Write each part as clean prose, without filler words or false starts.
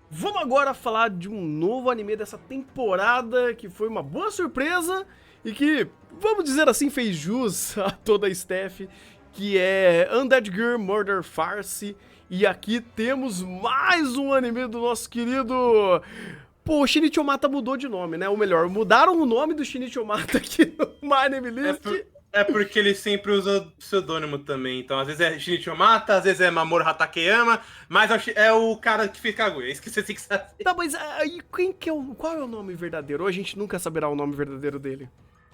Vamos agora falar de um novo anime dessa temporada que foi uma boa surpresa e que, vamos dizer assim, fez jus a toda a staff, que é Undead Girl Murder Farce. E aqui temos mais um anime do nosso querido... Pô, o Shinichi Omata mudou de nome, né? Ou melhor, mudaram o nome do Shinichi Omata aqui no My Anime É, List. é porque ele sempre usa pseudônimo também. Então, às vezes é Shinichi Omata, às vezes é Mamoru Hatakeyama, mas é o cara que fez Kaguya. É isso que você tem que saber. Tá, mas aí qual é o nome verdadeiro? Ou a gente nunca saberá o nome verdadeiro dele?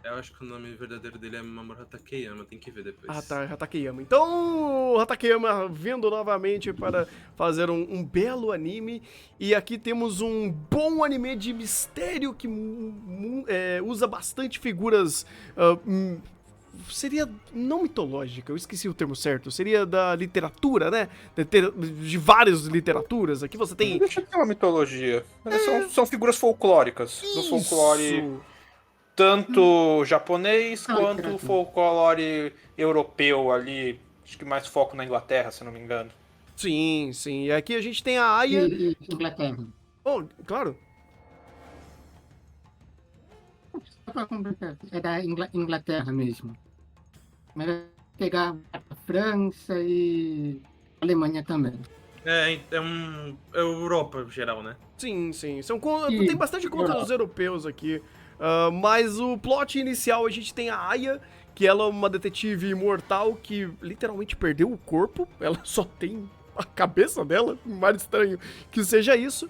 Eu acho que o nome verdadeiro dele é Mamoru Hatakeyama, tem que ver Ah, depois. tá, Hatakeyama. Então, Hatakeyama vindo novamente para fazer um belo anime. E aqui temos um bom anime de mistério que usa bastante figuras. Seria não mitológica, eu esqueci o termo certo. Seria da literatura, né? De várias literaturas. Aqui você Não tem. deixa de ter uma mitologia. Elas são figuras folclóricas. Do folclore Isso! tanto japonês Ah, quanto literatura. folclore europeu ali. Acho que mais foco na Inglaterra, se eu não me engano. Sim, sim. E aqui a gente tem a Aya. E Inglaterra. Oh, claro. Só pra completar, é da Inglaterra mesmo. Mas vai pegar a França e a Alemanha também. É Europa em geral, né? Sim, sim. E Tem bastante contra os europeus aqui. Mas o plot inicial a gente tem a Aya, que ela é uma detetive imortal que literalmente perdeu o corpo. Ela só tem a cabeça dela, mais estranho que seja isso.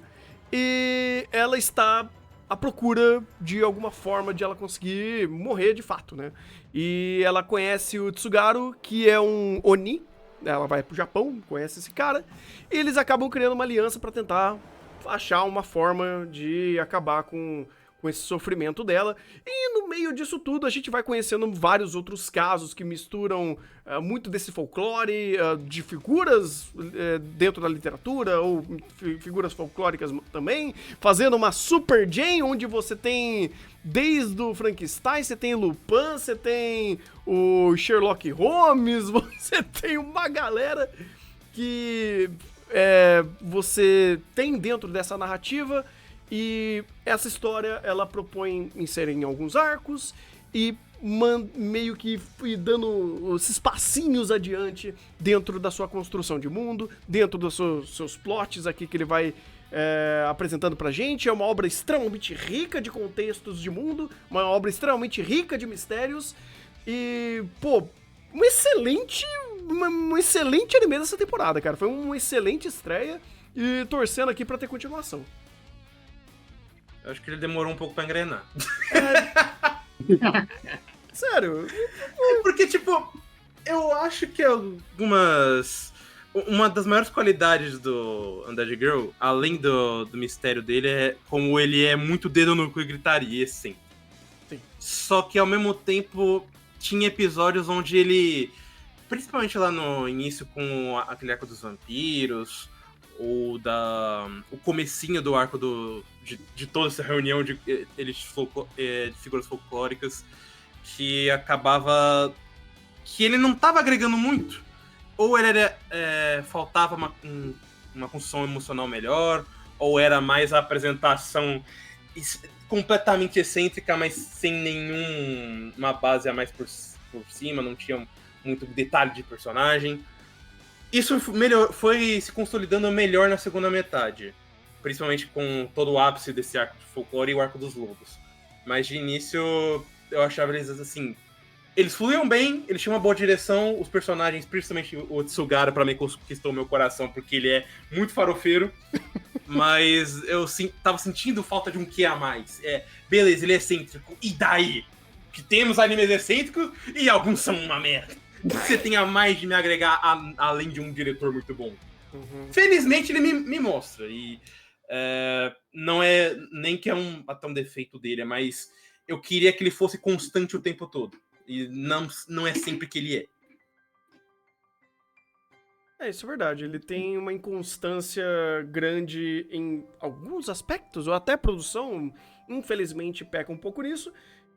E ela está à procura de alguma forma de ela conseguir morrer de fato, né? E ela conhece o Tsugaru, que é um Oni. Ela vai pro Japão, conhece esse cara. E eles acabam criando uma aliança para tentar achar uma forma de acabar com esse sofrimento dela. E no meio disso tudo, a gente vai conhecendo vários outros casos que misturam muito desse folclore, de figuras dentro da literatura, ou figuras folclóricas também, fazendo uma Super Jane, onde você tem desde o Frankenstein, você tem Lupin, você tem o Sherlock Holmes, você tem uma galera que você tem dentro dessa narrativa. E essa história, ela propõe inserir em alguns arcos e meio que ir dando esses passinhos adiante dentro da sua construção de mundo, dentro dos seus plots aqui que ele vai apresentando pra gente. É uma obra extremamente rica de contextos de mundo, uma obra extremamente rica de mistérios e, pô, um excelente anime dessa temporada, cara. Foi uma excelente estreia e torcendo aqui pra ter continuação. Eu acho que ele demorou um pouco pra engrenar. Sério? Porque, tipo, eu acho que uma das maiores qualidades do Undead Girl, além do mistério dele, é como ele é muito dedo no cu e gritaria, assim. Sim. Só que, ao mesmo tempo, tinha episódios onde ele... Principalmente lá no início com aquele arco dos vampiros, ou o comecinho do arco de toda essa reunião de figuras folclóricas, que acabava que ele não estava agregando muito. Ou faltava uma construção emocional melhor, ou era mais a apresentação completamente excêntrica, mas sem nenhuma base a mais por cima, não tinha muito detalhe de personagem. Isso foi se consolidando melhor na segunda metade. Principalmente com todo o ápice desse arco de folclore e o arco dos lobos. Mas de início, eu achava eles assim... Eles fluíam bem, eles tinham uma boa direção, os personagens, principalmente o Tsugaru, pra mim, conquistou meu coração, porque ele é muito farofeiro. Mas eu tava sentindo falta de um quê a mais. Beleza, ele é excêntrico, e daí? Que temos animes excêntricos e alguns são uma merda. Você tem a mais de me agregar além de um diretor muito bom. Uhum. Felizmente ele me mostra. E não é nem que até um defeito dele, mas eu queria que ele fosse constante o tempo todo. E não é sempre que ele é. Isso é verdade. Ele tem uma inconstância grande em alguns aspectos, ou até produção, infelizmente, peca um pouco nisso.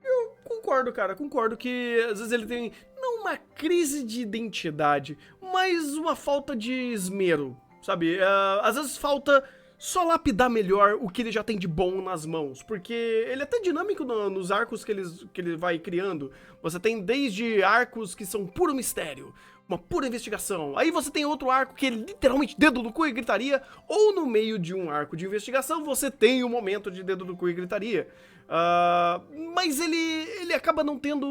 Eu concordo, cara. Concordo que às vezes ele tem, não uma crise de identidade, mas uma falta de esmero, sabe? Às vezes falta só lapidar melhor o que ele já tem de bom nas mãos, porque ele é até dinâmico nos arcos que ele vai criando. Você tem desde arcos que são puro mistério, uma pura investigação. Aí você tem outro arco que é literalmente dedo no cu e gritaria, ou no meio de um arco de investigação você tem um momento de dedo no cu e gritaria. Mas ele acaba não tendo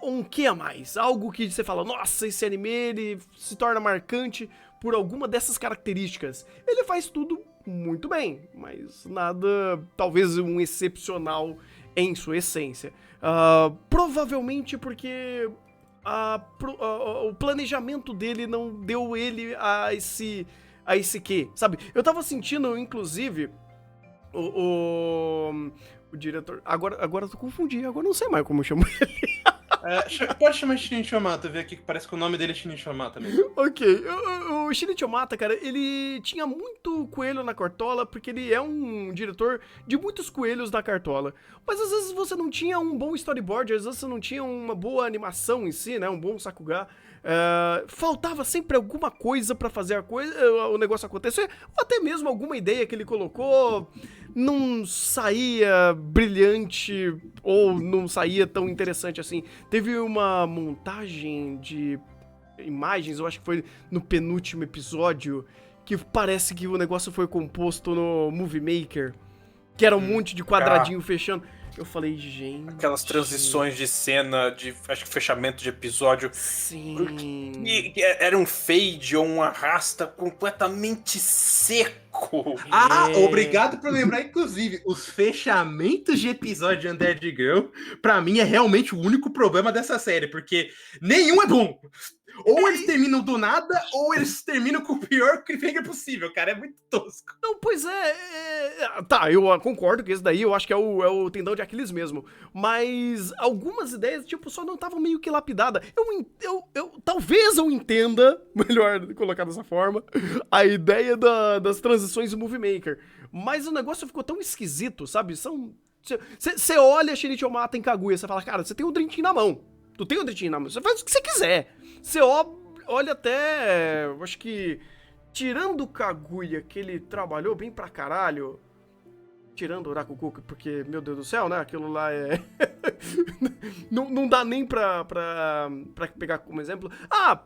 um quê a mais, algo que você fala, nossa, esse anime ele se torna marcante por alguma dessas características. Ele faz tudo muito bem, mas nada, talvez um excepcional em sua essência. Provavelmente porque o planejamento dele não deu ele a esse quê, sabe? Eu tava sentindo, inclusive, o diretor... Agora eu tô confundindo, agora eu não sei mais como eu chamo ele. Pode chamar de Shinichi Yamata, ver aqui que parece que o nome dele é Shinichi Yamata mesmo. Ok, o Shinichi Yamata, cara, ele tinha muito coelho na cartola, porque ele é um diretor de muitos coelhos na cartola. Mas às vezes você não tinha um bom storyboard, às vezes você não tinha uma boa animação em si, né, um bom Sakuga. Faltava sempre alguma coisa pra fazer o negócio acontecer, ou até mesmo alguma ideia que ele colocou não saía brilhante ou não saía tão interessante assim. Teve uma montagem de imagens, eu acho que foi no penúltimo episódio, que parece que o negócio foi composto no Movie Maker, que era um monte de quadradinho fechando. Eu falei, gente... Aquelas transições de cena, de acho que fechamento de episódio. Sim. Que era um fade ou um arrasta completamente seco. Obrigado por lembrar, inclusive, os fechamentos de episódio de Undead Girl, pra mim, é realmente o único problema dessa série, porque nenhum é bom. Ou eles terminam do nada, ou eles terminam com o pior cliffhanger possível, cara. É muito tosco. Não, pois tá, eu concordo que esse daí eu acho que é o tendão de Aquiles mesmo. Mas algumas ideias, tipo, só não estavam meio que lapidadas. Talvez eu entenda, melhor colocar dessa forma, a ideia das transições do Movie Maker. Mas o negócio ficou tão esquisito, sabe? Você olha Shinichi Yamata em Kaguya, você fala, cara, você tem o Dream Team na mão. Tu tem o Dream Team na mão, você faz o que você quiser. Você olha até, eu acho que, tirando o Kaguya, que ele trabalhou bem pra caralho, tirando o Rakugoku, porque, meu Deus do céu, né, aquilo lá é... não dá nem pra pegar como exemplo.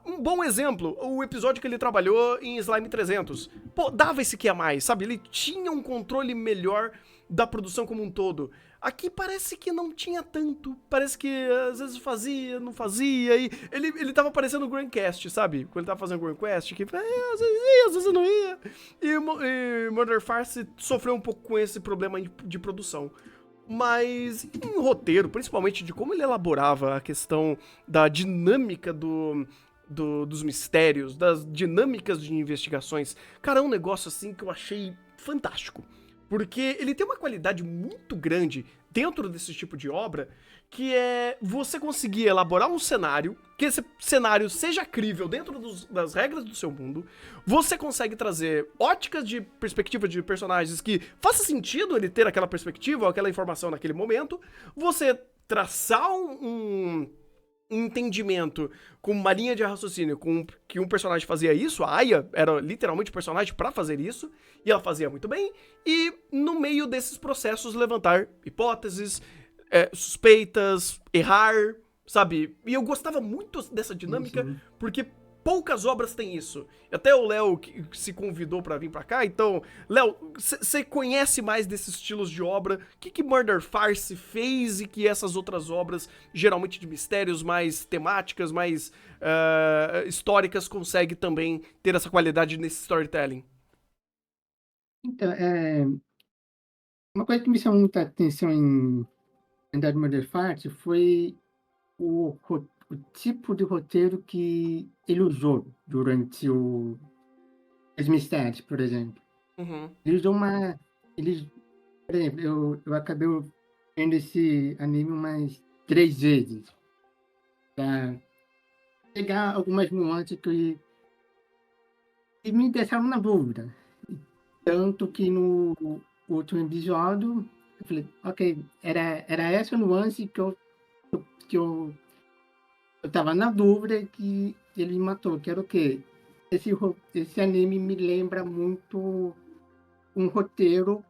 Um bom exemplo, o episódio que ele trabalhou em Slime 300. Pô, dava esse que a mais, sabe? Ele tinha um controle melhor da produção como um todo. Aqui parece que não tinha tanto. Parece que às vezes fazia, não fazia. E ele tava parecendo o Grandcast, sabe? Quando ele tava fazendo o Grandcast, que às vezes ia, às vezes não ia. E Murder Farce sofreu um pouco com esse problema de produção. Mas em roteiro, principalmente de como ele elaborava a questão da dinâmica dos mistérios, das dinâmicas de investigações, cara, é um negócio assim que eu achei fantástico. Porque ele tem uma qualidade muito grande dentro desse tipo de obra, que é você conseguir elaborar um cenário, que esse cenário seja crível dentro das regras do seu mundo, você consegue trazer óticas de perspectiva de personagens que faça sentido ele ter aquela perspectiva ou aquela informação naquele momento, você traçar um entendimento com uma linha de raciocínio com que um personagem fazia isso, a Aya era literalmente o personagem pra fazer isso, e ela fazia muito bem, e no meio desses processos levantar hipóteses, suspeitas, errar, sabe? E eu gostava muito dessa dinâmica, porque poucas obras têm isso. Até o Léo que se convidou pra vir pra cá, então, Léo, você conhece mais desses estilos de obra? O que Murder Farce fez e que essas outras obras, geralmente de mistérios, mais temáticas, mais históricas, conseguem também ter essa qualidade nesse storytelling? Então, uma coisa que me chamou muita atenção em Undead Murder Farce foi o tipo de roteiro que ele usou durante os mistérios, por exemplo. Uhum. Ele usou por exemplo, eu acabei vendo esse anime umas 3 vezes pra pegar algumas nuances que me deixaram na dúvida. Tanto que no último episódio eu falei, ok, era essa nuance que eu tava na dúvida que ele me matou, que era o quê? esse anime me lembra muito um roteiro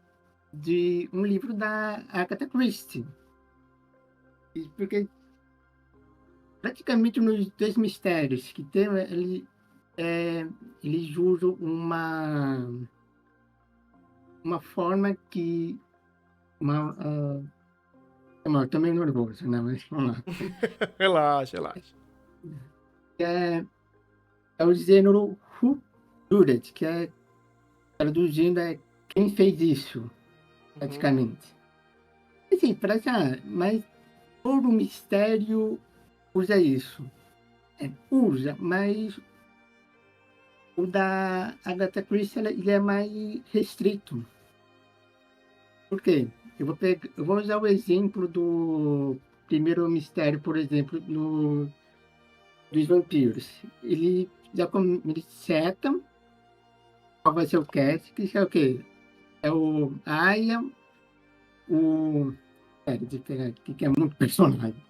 de um livro da Agatha Christie. Porque praticamente nos dois mistérios que tem, eles usam uma forma que... eu tô meio nervoso, né? Mas vamos lá. Relaxa, relaxa. É o gênero Who Did It, que traduzindo quem fez isso, praticamente. Assim, mas todo mistério usa isso. Usa, mas o da Agatha Christie ele é mais restrito. Por quê? Eu vou usar o exemplo do primeiro mistério, por exemplo, dos vampiros. Eles setam qual vai ser o cast, que é o quê? É o Aya, deixa eu pegar aqui, que é muito personagem.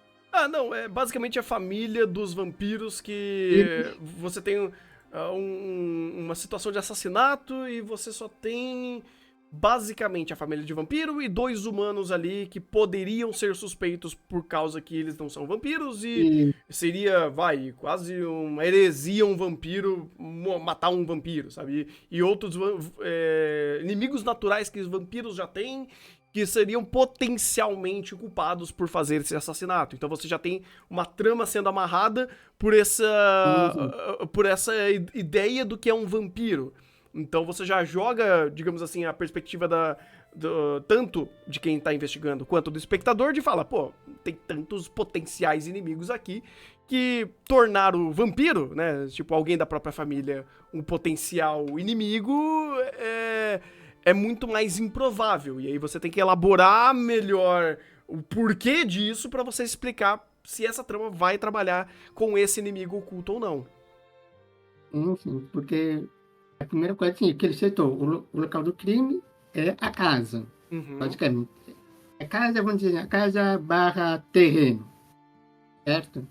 Não, é basicamente a família dos vampiros que você tem uma situação de assassinato e você só tem basicamente a família de vampiro e 2 humanos ali que poderiam ser suspeitos por causa que eles não são vampiros e seria, quase uma heresia um vampiro matar um vampiro, sabe? E outros inimigos naturais que os vampiros já têm que seriam potencialmente culpados por fazer esse assassinato. Então você já tem uma trama sendo amarrada por essa ideia do que é um vampiro. Então você já joga, digamos assim, a perspectiva tanto de quem tá investigando quanto do espectador de falar, pô, tem tantos potenciais inimigos aqui que tornar o vampiro, né, tipo alguém da própria família, um potencial inimigo é muito mais improvável. E aí você tem que elaborar melhor o porquê disso pra você explicar se essa trama vai trabalhar com esse inimigo oculto ou não. Sim, porque a primeira coisa assim, que ele citou, o local do crime é a casa. Basicamente. A casa, vamos dizer, a casa barra terreno. Certo?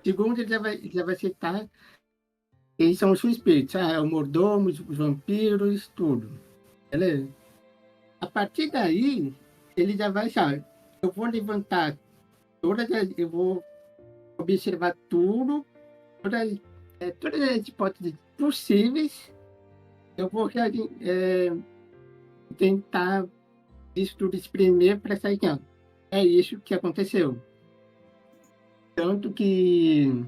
Segundo, ele já vai citar eles são os suspeitos. É o mordomo, os vampiros, tudo. Beleza? A partir daí, ele já vai, sabe, eu vou levantar eu vou observar todas as hipóteses possíveis, eu vou tentar isso tudo exprimir para sair aqui. É isso que aconteceu. Tanto que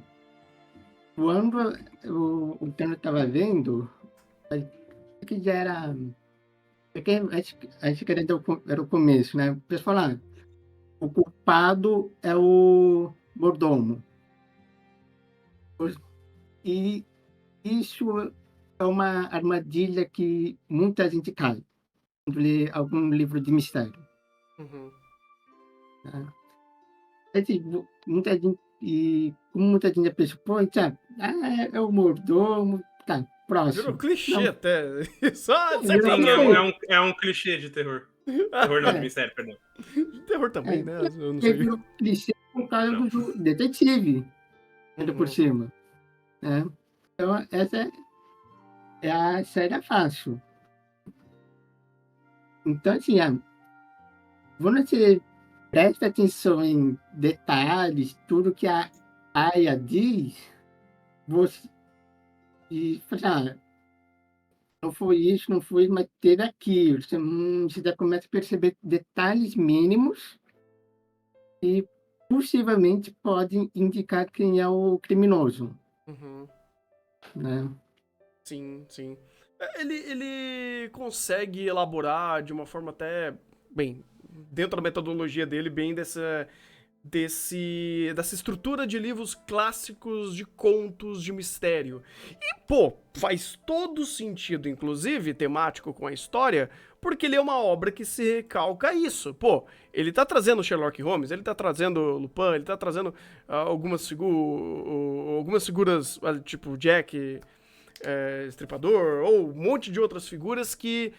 quando o Tano estava vendo, que já era... Acho que era o começo, né? O pessoal lá, o culpado é o mordomo. E isso é uma armadilha que muita gente cai quando lê algum livro de mistério. Assim, muita gente, e como muita gente pressupõe, sabe? É o mordomo, tá, próximo. Virou clichê Não. até. Só Sim, é um clichê de terror. Terror não, de mistério, perdão. Terror também, né? Eu não sei. Virou clichê por causa do detetive, ainda por cima. Né? Então, essa é a série fácil. Então, assim, quando você presta atenção em detalhes, tudo que a Aya diz, e fala, não foi isso, não foi, mas teve aquilo. Você já começa a perceber detalhes mínimos que possivelmente podem indicar quem é o criminoso. Né? Sim. Ele consegue elaborar de uma forma até, bem, dentro da metodologia dele, bem dessa estrutura de livros clássicos de contos de mistério. E, pô, faz todo sentido, inclusive, temático com a história, porque ele é uma obra que se recalca a isso. Pô, ele tá trazendo Sherlock Holmes, ele tá trazendo Lupin, ele tá trazendo algumas figuras, tipo Jack... Estripador, ou um monte de outras figuras que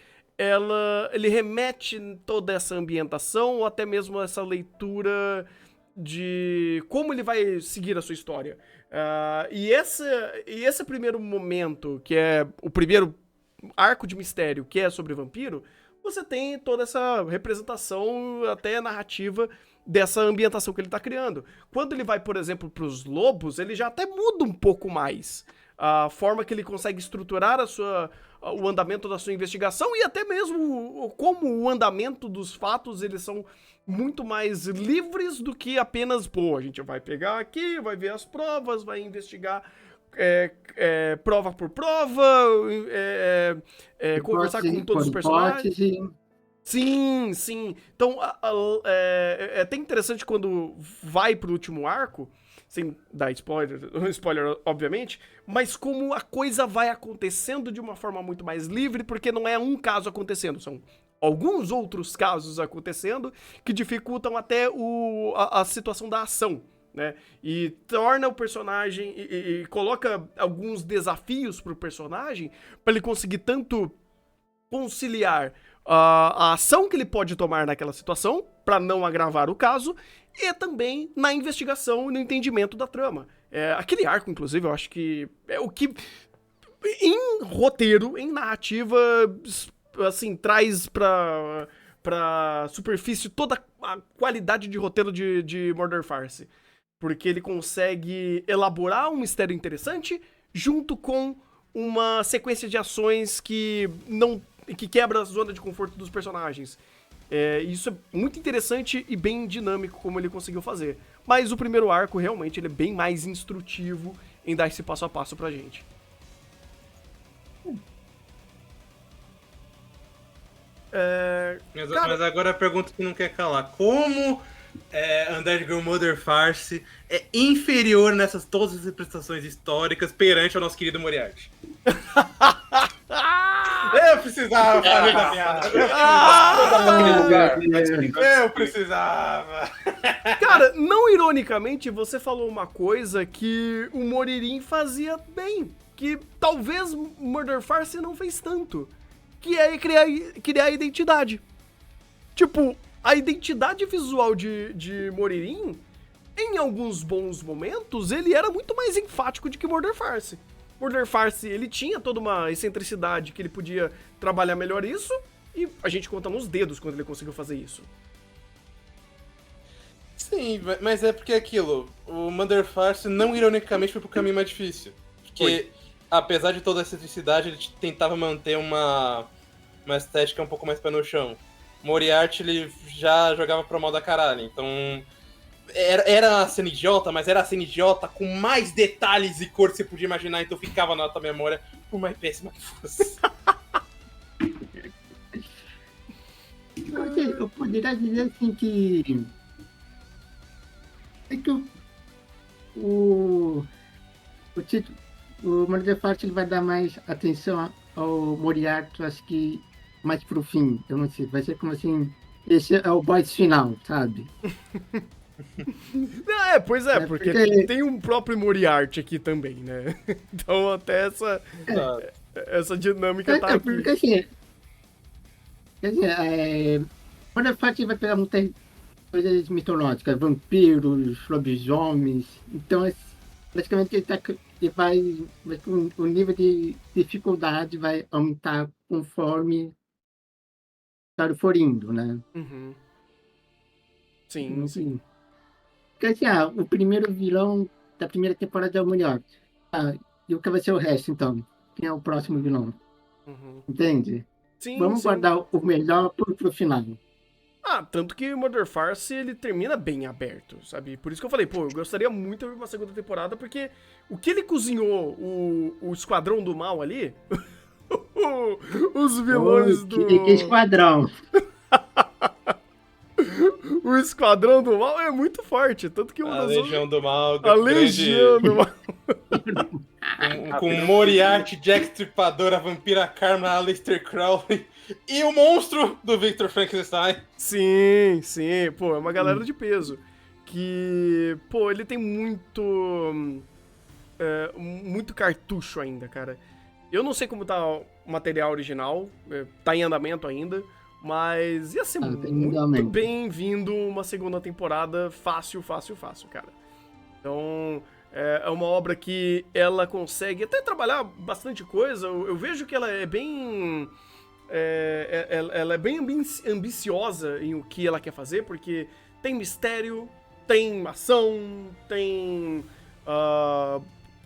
ele remete toda essa ambientação, ou até mesmo essa leitura de como ele vai seguir a sua história. E esse primeiro momento, que é o primeiro arco de mistério, que é sobre vampiro, você tem toda essa representação até narrativa dessa ambientação que ele tá criando. Quando ele vai, por exemplo, pros lobos, ele já até muda um pouco mais a forma que ele consegue estruturar o andamento da sua investigação e até mesmo como o andamento dos fatos, eles são muito mais livres do que apenas, a gente vai pegar aqui, vai ver as provas, vai investigar prova por prova, conversar com todos os personagens. Sim, sim. Então, é até interessante quando vai pro último arco, sem dar spoiler, obviamente, mas como a coisa vai acontecendo de uma forma muito mais livre, porque não é um caso acontecendo, são alguns outros casos acontecendo que dificultam até a situação da ação, né? E torna o personagem e coloca alguns desafios pro personagem para ele conseguir tanto conciliar a ação que ele pode tomar naquela situação para não agravar o caso e também na investigação e no entendimento da trama. Aquele arco, inclusive, eu acho que é o que em roteiro, em narrativa, assim, traz pra superfície toda a qualidade de roteiro de Murder Farce. Porque ele consegue elaborar um mistério interessante junto com uma sequência de ações que quebra a zona de conforto dos personagens. Isso é muito interessante e bem dinâmico como ele conseguiu fazer. Mas o primeiro arco, realmente, ele é bem mais instrutivo em dar esse passo a passo pra gente. Mas agora a pergunta que não quer calar. Como Undead Girl Murder Farce é inferior nessas todas as representações históricas perante ao nosso querido Moriarty? Eu precisava fazer da piada. Eu precisava. Cara, não ironicamente, você falou uma coisa que o Moririn fazia bem, que talvez Murder Farce não fez tanto, que é criar identidade. Tipo, a identidade visual de Moririn, em alguns bons momentos, ele era muito mais enfático do que Murder Farce. Murder Farce, ele tinha toda uma excentricidade que ele podia trabalhar melhor isso, e a gente conta nos dedos quando ele conseguiu fazer isso. Sim, mas é porque aquilo, o Murder Farce não ironicamente foi pro caminho mais difícil. Porque, apesar de toda a excentricidade, ele tentava manter uma estética um pouco mais pé no chão. Moriarty, ele já jogava pro mal da caralho, então... Era a cena idiota, mas era a cena idiota com mais detalhes e cor que você podia imaginar, então ficava na tua memória, por mais péssima que fosse. Eu poderia dizer assim que... É que o título... O Murder Farce, ele vai dar mais atenção ao Moriarty, acho que mais pro fim. Eu não sei, vai ser como assim... Esse é o boss final, sabe? Pois é, porque tem um próprio Moriarty aqui também, né? Então até essa dinâmica tá aqui. Porque assim, Murder Farce vai pegar muitas coisas mitológicas, vampiros, lobisomens, então praticamente o nível de dificuldade vai aumentar conforme for indo, né? Uhum. Sim, sim. Porque assim, o primeiro vilão da primeira temporada é o Moriarty. E o que vai ser o resto, então? Quem é o próximo vilão? Uhum. Entende? Sim, Vamos guardar o melhor pro final. Tanto que o Murder Farce, ele termina bem aberto, sabe? Por isso que eu falei, eu gostaria muito de ver uma segunda temporada, porque o que ele cozinhou, o Esquadrão do Mal ali, os vilões do... Que esquadrão! O Esquadrão do Mal é muito forte, tanto que a Legião do Mal. A Legião do Mal. Com Moriarty, Jack Stripador, a Vampira Karma, Aleister Crowley e o monstro do Victor Frankenstein. Sim, é uma galera de peso. Que, ele tem muito cartucho ainda, cara. Eu não sei como tá o material original, tá em andamento ainda, Mas ia ser muito individualmente. bem-vindo uma segunda temporada fácil, cara. Então, é uma obra que ela consegue até trabalhar bastante coisa. Eu vejo que ela é bem... ela é bem ambiciosa em o que ela quer fazer, porque tem mistério, tem ação, tem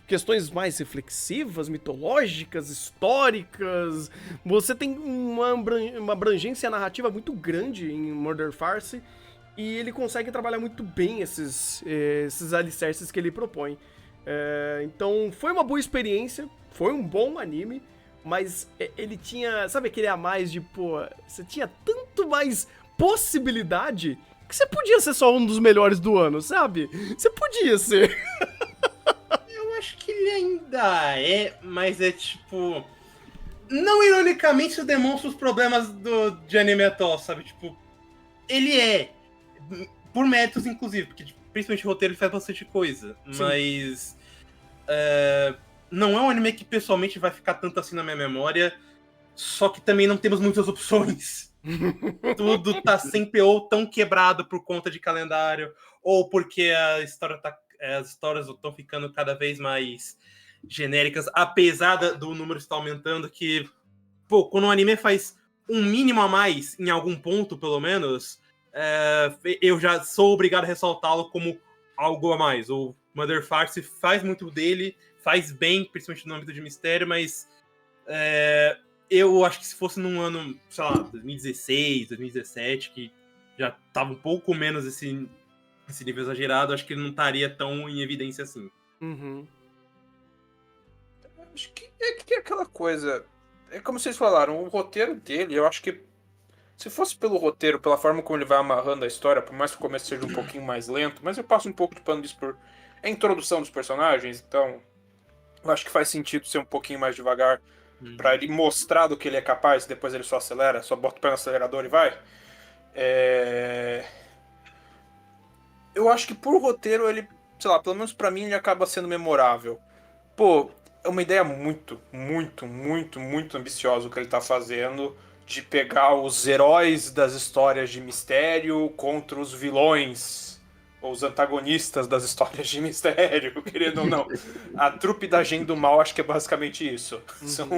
questões mais reflexivas, mitológicas, históricas. Você tem uma abrangência narrativa muito grande em Murder Farce, e ele consegue trabalhar muito bem esses alicerces que ele propõe. Então foi uma boa experiência, foi um bom anime, mas ele tinha, sabe aquele a mais de, pô, você tinha tanto mais possibilidade que você podia ser só um dos melhores do ano, sabe? Você podia ser. Eu acho que ele ainda é, mas é tipo... Não ironicamente isso demonstra os problemas de anime atual, sabe? Tipo, ele é, por méritos inclusive, porque tipo, principalmente o roteiro ele faz bastante coisa, Sim. mas... não é um anime que pessoalmente vai ficar tanto assim na minha memória, só que também não temos muitas opções. Tudo tá sempre ou tão quebrado por conta de calendário, ou porque as histórias estão ficando cada vez mais genéricas, apesar do número estar aumentando, que, pô, quando um anime faz um mínimo a mais, em algum ponto, pelo menos, eu já sou obrigado a ressaltá-lo como algo a mais. O Mother Farce faz muito dele, faz bem, principalmente no âmbito de mistério, mas eu acho que se fosse num ano, sei lá, 2016, 2017, que já tava um pouco menos esse nível exagerado, acho que ele não estaria tão em evidência assim. Uhum. Acho que é aquela coisa. É como vocês falaram, o roteiro dele, eu acho que se fosse pelo roteiro, pela forma como ele vai amarrando a história, por mais que o começo seja um pouquinho mais lento, mas eu passo um pouco de pano disso por a introdução dos personagens, então eu acho que faz sentido ser um pouquinho mais devagar pra ele mostrar do que ele é capaz, depois ele só acelera, só bota o pé no acelerador e vai. Eu acho que por roteiro ele, sei lá, pelo menos pra mim ele acaba sendo memorável. Pô, é uma ideia muito, muito, muito, muito ambiciosa o que ele tá fazendo, de pegar os heróis das histórias de mistério contra os vilões, ou os antagonistas das histórias de mistério, querendo ou não. A trupe da Gen do Mal acho que é basicamente isso. São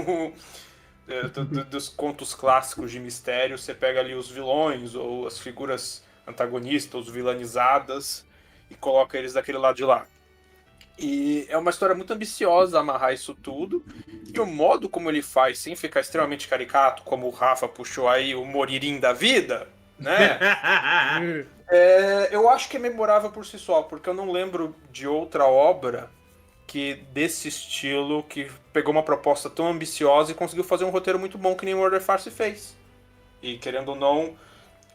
dos contos clássicos de mistério, você pega ali os vilões, ou as figuras antagonistas, os vilanizadas, e coloca eles daquele lado de lá. E é uma história muito ambiciosa amarrar isso tudo. E o modo como ele faz, sem ficar extremamente caricato, como o Rafa puxou aí, o Moririm da vida, né? Eu acho que é memorável por si só, porque eu não lembro de outra obra que desse estilo, que pegou uma proposta tão ambiciosa e conseguiu fazer um roteiro muito bom que nem o Murder Farce fez. E querendo ou não,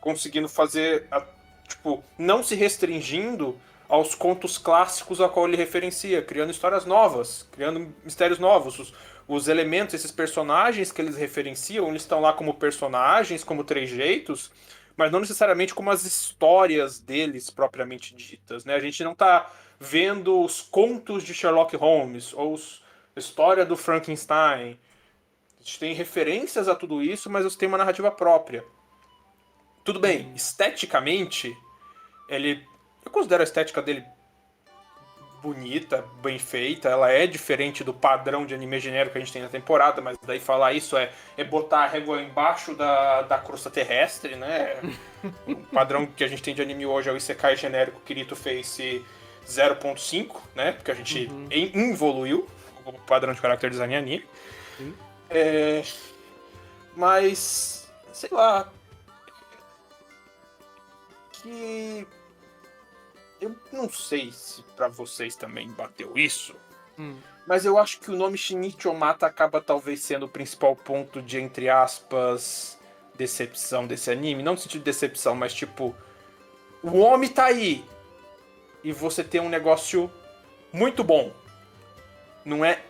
conseguindo fazer, tipo, não se restringindo aos contos clássicos a qual ele referencia, criando histórias novas, criando mistérios novos. Os elementos, esses personagens que eles referenciam, eles estão lá como personagens, como trejeitos, mas não necessariamente como as histórias deles propriamente ditas, né? A gente não tá vendo os contos de Sherlock Holmes ou a história do Frankenstein. A gente tem referências a tudo isso, mas você tem uma narrativa própria. Tudo bem, esteticamente, eu considero a estética dele bonita, bem feita. Ela é diferente do padrão de anime genérico que a gente tem na temporada, mas daí falar isso é botar a régua embaixo da crosta terrestre, né? O padrão que a gente tem de anime hoje é o Isekai genérico Kirito Face 0.5, né? Porque a gente evoluiu o padrão de character design em anime. Mas, sei lá, que eu não sei se pra vocês também bateu isso, mas eu acho que o nome Shinichi Omata acaba talvez sendo o principal ponto de, entre aspas, decepção desse anime. Não no sentido de decepção, mas tipo, o homem tá aí e você tem um negócio muito bom. Não é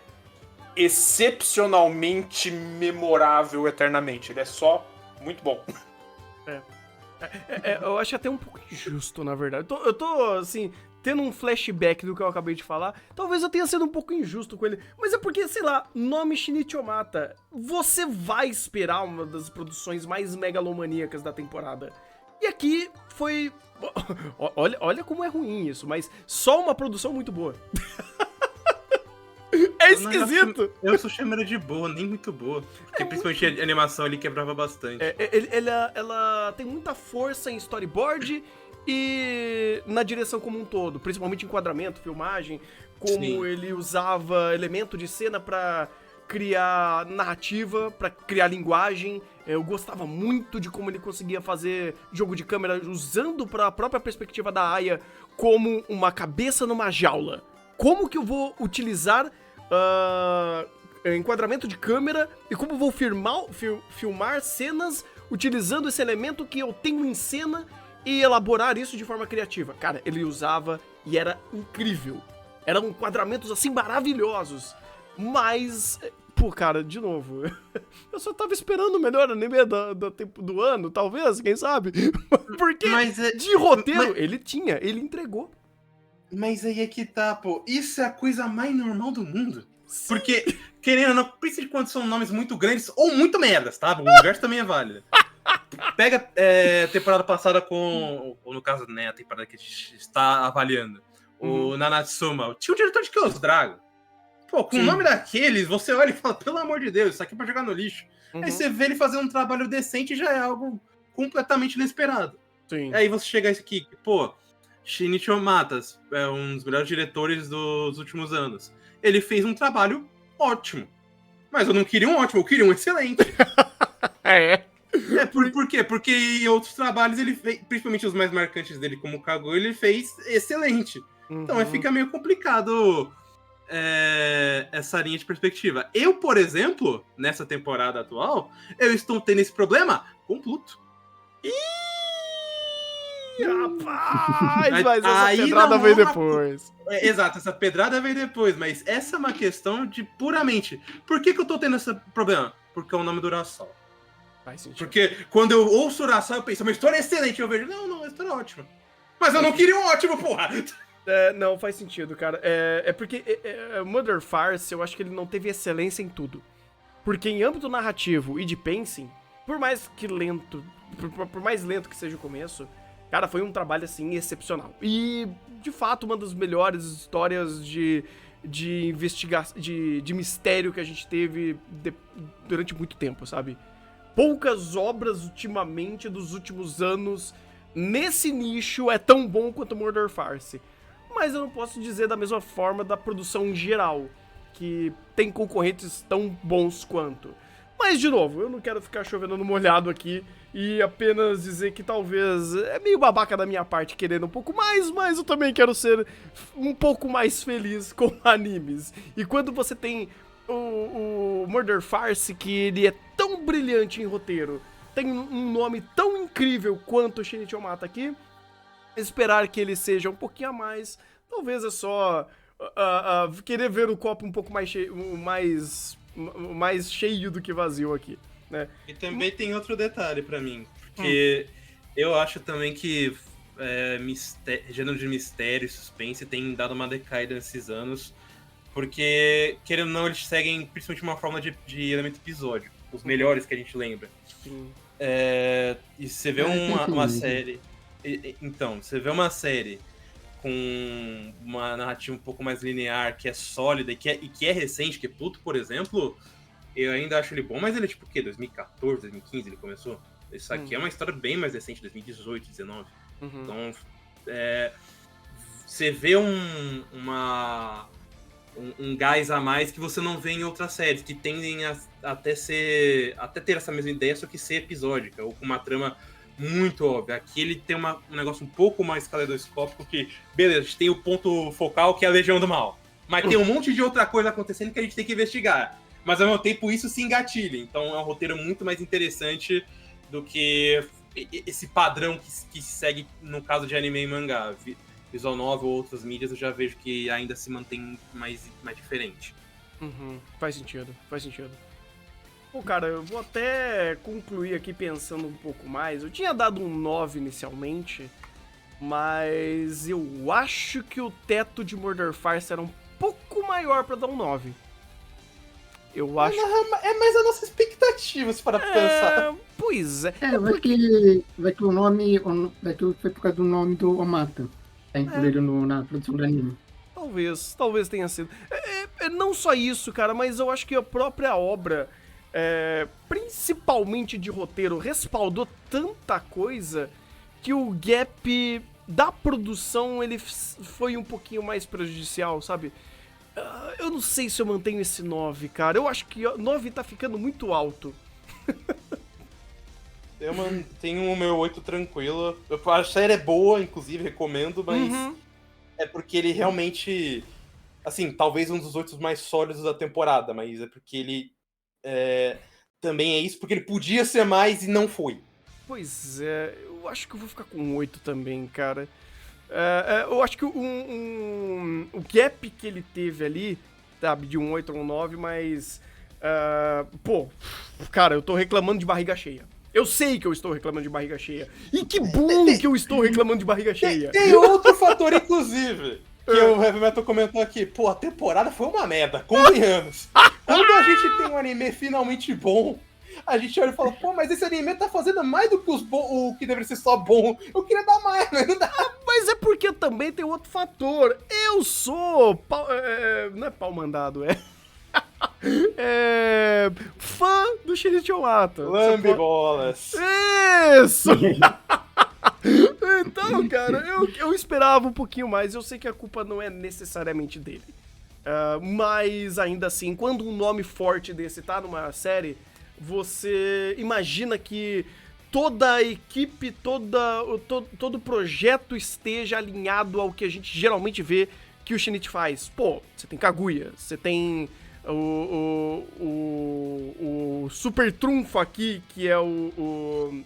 excepcionalmente memorável eternamente, ele é só muito bom. Eu acho até um pouco injusto, na verdade. Eu tô assim, tendo um flashback do que eu acabei de falar, talvez eu tenha sido um pouco injusto com ele. Mas é porque, sei lá, nome Shinichi Omata, você vai esperar uma das produções mais megalomaníacas da temporada. E aqui foi... Olha como é ruim isso, mas só uma produção muito boa. É esquisito. Eu sou chamada de boa, nem muito boa. Porque principalmente a animação ali quebrava bastante. Ela tem muita força em storyboard e na direção como um todo, principalmente enquadramento, filmagem, como Sim. ele usava elemento de cena pra criar narrativa, pra criar linguagem. Eu gostava muito de como ele conseguia fazer jogo de câmera usando pra própria perspectiva da Aya como uma cabeça numa jaula. Como que eu vou utilizar enquadramento de câmera e como eu vou filmar cenas utilizando esse elemento que eu tenho em cena e elaborar isso de forma criativa. Cara, ele usava e era incrível. Eram enquadramentos assim maravilhosos. Mas, pô, cara, de novo, eu só tava esperando o melhor anime do ano, talvez, quem sabe? Porque de roteiro ele entregou. Mas aí é que tá, pô. Isso é a coisa mais normal do mundo. Porque, querendo ou não, principalmente quando são nomes muito grandes ou muito merdas, tá? O universo também é válido. Pega temporada passada com, ou no caso, né, a temporada que a gente está avaliando, o Nanatsuma. Tinha o diretor de Chaos Dragon. Pô, com o nome daqueles, você olha e fala, pelo amor de Deus, isso aqui é pra jogar no lixo. Aí você vê ele fazendo um trabalho decente e já é algo completamente inesperado. Sim. Aí você chega aqui, pô, Shinichi Omata é um dos melhores diretores dos últimos anos. Ele fez um trabalho ótimo. Mas eu não queria um ótimo, eu queria um excelente. Por quê? Porque em outros trabalhos ele fez, principalmente os mais marcantes dele, como o Kaguya, ele fez excelente. Então fica meio complicado essa linha de perspectiva. Eu, por exemplo, nessa temporada atual, eu estou tendo esse problema com Pluto. Rapaz, mas essa pedrada veio depois. Exato, essa pedrada veio depois, mas essa é uma questão de puramente... Por que eu tô tendo esse problema? Porque é o nome do Urasawa. Faz sentido. Porque quando eu ouço Urasawa, eu penso, uma história excelente, eu vejo, não, a história é ótima. Mas eu não queria um ótimo, porra! Não, faz sentido, cara. É porque Mother Farce, eu acho que ele não teve excelência em tudo. Porque em âmbito narrativo e de pacing, por mais que lento, por mais lento que seja o começo, cara, foi um trabalho, assim, excepcional. E, de fato, uma das melhores histórias de investigação, de mistério que a gente teve durante muito tempo, sabe? Poucas obras, ultimamente, dos últimos anos, nesse nicho, é tão bom quanto Murder Farce. Mas eu não posso dizer da mesma forma da produção em geral, que tem concorrentes tão bons quanto. Mas, de novo, eu não quero ficar chovendo no molhado aqui e apenas dizer que talvez é meio babaca da minha parte querendo um pouco mais, mas eu também quero ser um pouco mais feliz com animes. E quando você tem o Murder Farce, que ele é tão brilhante em roteiro, tem um nome tão incrível quanto o Shinichi Omata aqui, esperar que ele seja um pouquinho a mais, talvez é só querer ver o copo um pouco mais cheio do que vazio aqui, né? E também tem outro detalhe pra mim, porque eu acho também que gênero de mistério e suspense tem dado uma decaída nesses anos, porque, querendo ou não, eles seguem principalmente uma forma de elemento episódio, os melhores que a gente lembra. Sim. E você vê uma série... Então, você vê uma série com uma narrativa um pouco mais linear, que é sólida e que é recente, que é Pluto, por exemplo, eu ainda acho ele bom, mas ele é tipo o quê? 2014, 2015 ele começou? Isso aqui é uma história bem mais recente, 2018, 2019. Então, você vê um gás a mais que você não vê em outras séries, que tendem até ter essa mesma ideia, só que ser episódica, ou com uma trama muito óbvio. Aqui ele tem um negócio um pouco mais caleidoscópico que, beleza, a gente tem o ponto focal que é a Legião do Mal. Mas tem um monte de outra coisa acontecendo que a gente tem que investigar. Mas ao mesmo tempo isso se engatilha. Então é um roteiro muito mais interessante do que esse padrão que se segue no caso de anime e mangá. Visual novel ou outras mídias eu já vejo que ainda se mantém mais diferente. Faz sentido. Pô, cara, eu vou até concluir aqui pensando um pouco mais. Eu tinha dado um 9 inicialmente, Mas eu acho que o teto de Murder Farce era um pouco maior pra dar um 9. Eu acho. É mais a nossa expectativa, se para pensar. Pois é. Vai que o nome. Vai que foi por causa do nome do Omata. Tá incluído na produção do anime. Talvez tenha sido. Não só isso, cara, mas eu acho que a própria obra, principalmente de roteiro, respaldou tanta coisa que o gap da produção ele foi um pouquinho mais prejudicial, sabe? Eu não sei se eu mantenho esse 9, cara. Eu acho que 9 tá ficando muito alto. Eu mantenho o meu 8 tranquilo. A série é boa, inclusive, recomendo, mas é porque ele realmente... Assim, talvez um dos 8 mais sólidos da temporada, mas é porque ele também é isso, porque ele podia ser mais e não foi. Pois é, eu acho que eu vou ficar com 8 também, cara. Eu acho que o gap que ele teve ali, sabe, de um 8 a um 9, mas... cara, eu tô reclamando de barriga cheia. Eu sei que eu estou reclamando de barriga cheia. E que bom que eu estou reclamando de barriga cheia. Tem outro fator, inclusive, que o Heavy Metal comentou aqui. Pô, a temporada foi uma merda, convenhamos. Quando a gente tem um anime finalmente bom, a gente olha e fala, pô, mas esse anime tá fazendo mais do que o que deveria ser só bom. Eu queria dar mais, mas não dá. Mas é porque também tem outro fator. Eu sou... não é pau mandado, fã do Shinichi Ohata. Lambe bolas. Isso! Então, cara, eu esperava um pouquinho mais. Eu sei que a culpa não é necessariamente dele. Mas ainda assim, quando um nome forte desse tá numa série, você imagina que toda a equipe, todo projeto esteja alinhado ao que a gente geralmente vê que o Shinichi faz. Pô, você tem Kaguya, você tem o super trunfo aqui, que é o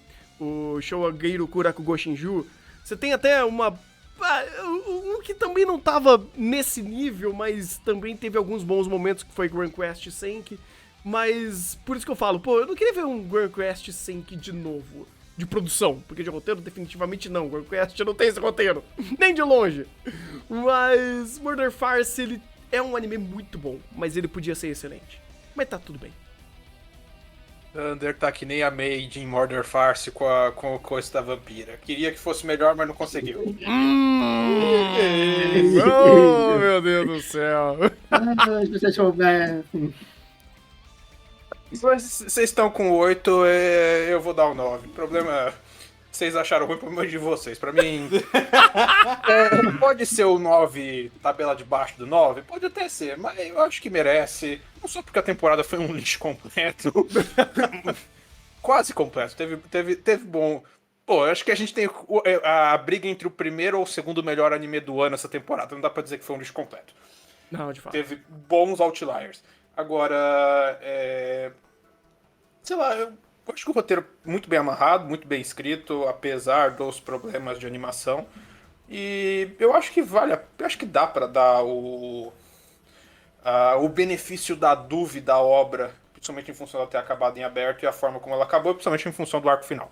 Showageiro Kuraku Goshinju. Você tem até um que também não tava nesse nível, mas também teve alguns bons momentos, que foi Grand Quest Senki. Mas por isso que eu falo, pô, eu não queria ver um Grand Quest Senki de novo, de produção, porque de roteiro definitivamente não. Grand Quest não tem esse roteiro, nem de longe. Mas Murder Farce, ele é um anime muito bom, mas ele podia ser excelente. Mas tá tudo bem. Thunder tá que nem a Maid em Murder Farce com o coisa da vampira. Queria que fosse melhor, mas não conseguiu. Oh, meu Deus do céu. Se você souber. Vocês estão com 8, eu vou dar um 9. O problema... Vocês acharam ruim, problema de vocês. Pra mim... pode ser o 9, tabela de baixo do 9? Pode até ser, mas eu acho que merece. Não só porque a temporada foi um lixo completo. Quase completo. Teve bom... Pô, eu acho que a gente tem a briga entre o primeiro ou o segundo melhor anime do ano essa temporada. Não dá pra dizer que foi um lixo completo. Não, de fato. Teve bons outliers. Agora, sei lá, eu acho que o roteiro muito bem amarrado, muito bem escrito, apesar dos problemas de animação. E eu acho que acho que dá pra dar o benefício da dúvida à obra, principalmente em função dela ter acabado em aberto e a forma como ela acabou, principalmente em função do arco final.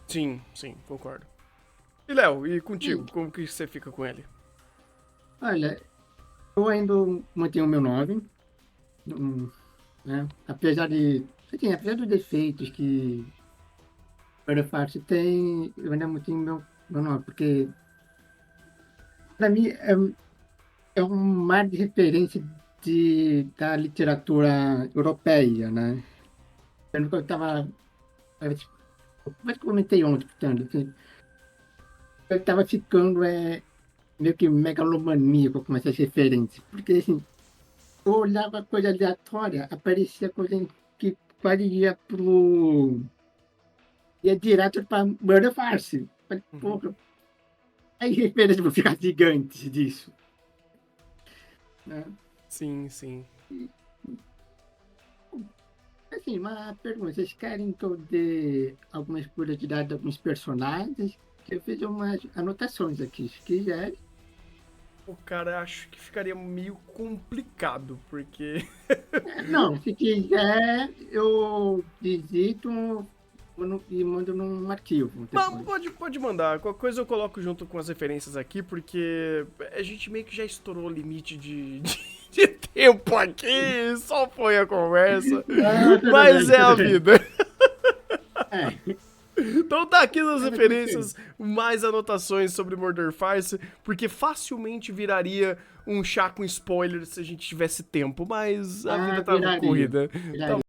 Sim, concordo. E Léo, e contigo, como que você fica com ele? Olha, eu ainda mantenho o meu 9. Né? Apesar dos defeitos que o Murder Farce tem, eu ainda mantenho meu 9, porque para mim é um mar de referência da literatura europeia, né? Eu estava... Mas comentei ontem, portanto, assim, eu estava ficando meio que megalomaníaco com essas referências, porque assim, eu olhava coisa aleatória, aparecia coisa que ia direto para Murder Farce. Falei, porra, aí referências vão ficar gigantes disso. Né? Sim. Assim, uma pergunta, vocês querem que eu dê algumas curiosidades de alguns personagens? Eu fiz umas anotações aqui, se quiser. O cara, acho que ficaria meio complicado, porque... Não, se quiser, eu visito e mando num arquivo. Não, depois. pode mandar. Qualquer coisa eu coloco junto com as referências aqui, porque a gente meio que já estourou o limite de tempo aqui, só foi a conversa. Tudo Mas bem, é a tudo bem. vida. É, Então tá aqui nas Mas é referências, mais anotações sobre Murder Farce, porque facilmente viraria um chá com spoilers se a gente tivesse tempo, mas a vida tá viraria, corrida. Tá viraria.